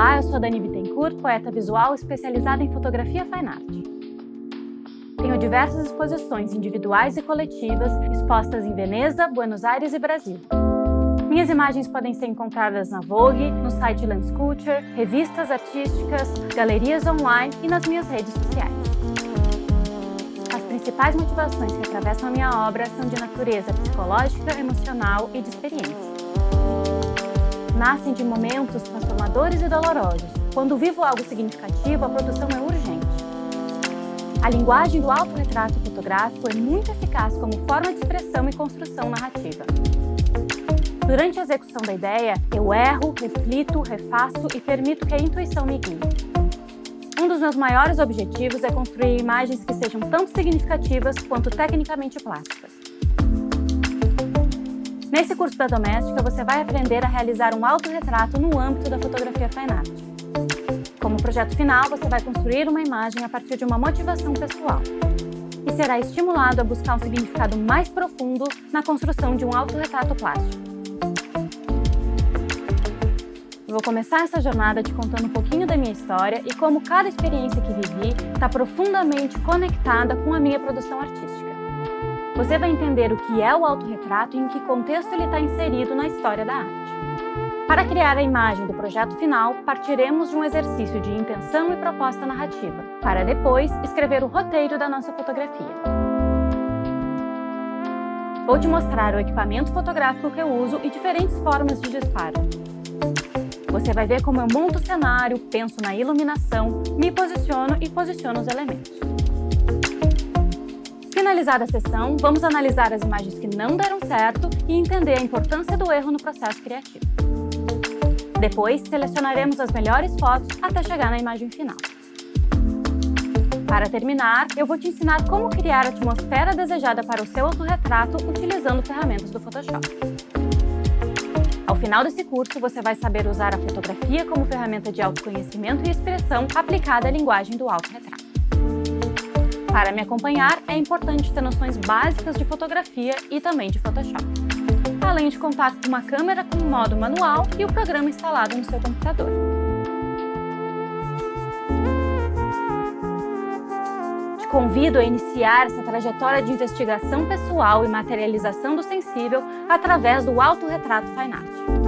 Olá, eu sou a Dani Bittencourt, poeta visual especializada em fotografia fine art. Tenho diversas exposições individuais e coletivas expostas em Veneza, Buenos Aires e Brasil. Minhas imagens podem ser encontradas na Vogue, no site Lens Culture, revistas artísticas, galerias online e nas minhas redes sociais. As principais motivações que atravessam a minha obra são de natureza psicológica, emocional e de experiência. Nascem de momentos transformadores e dolorosos. Quando vivo algo significativo, a produção é urgente. A linguagem do autorretrato fotográfico é muito eficaz como forma de expressão e construção narrativa. Durante a execução da ideia, eu erro, reflito, refaço e permito que a intuição me guie. Um dos meus maiores objetivos é construir imagens que sejam tanto significativas quanto tecnicamente plásticas. Nesse curso da Doméstica, você vai aprender a realizar um autorretrato no âmbito da fotografia fine art. Como projeto final, você vai construir uma imagem a partir de uma motivação pessoal e será estimulado a buscar um significado mais profundo na construção de um autorretrato plástico. Eu vou começar essa jornada te contando um pouquinho da minha história e como cada experiência que vivi está profundamente conectada com a minha produção artística. Você vai entender o que é o autorretrato e em que contexto ele está inserido na história da arte. Para criar a imagem do projeto final, partiremos de um exercício de intenção e proposta narrativa, para depois escrever o roteiro da nossa fotografia. Vou te mostrar o equipamento fotográfico que eu uso e diferentes formas de disparo. Você vai ver como eu monto o cenário, penso na iluminação, me posiciono e posiciono os elementos. Finalizada a sessão, vamos analisar as imagens que não deram certo e entender a importância do erro no processo criativo. Depois, selecionaremos as melhores fotos até chegar na imagem final. Para terminar, eu vou te ensinar como criar a atmosfera desejada para o seu autorretrato utilizando ferramentas do Photoshop. Ao final desse curso, você vai saber usar a fotografia como ferramenta de autoconhecimento e expressão aplicada à linguagem do autorretrato. Para me acompanhar, é importante ter noções básicas de fotografia e também de Photoshop, além de contar com uma câmera com modo manual e o programa instalado no seu computador. Te convido a iniciar essa trajetória de investigação pessoal e materialização do sensível através do autorretrato fine art.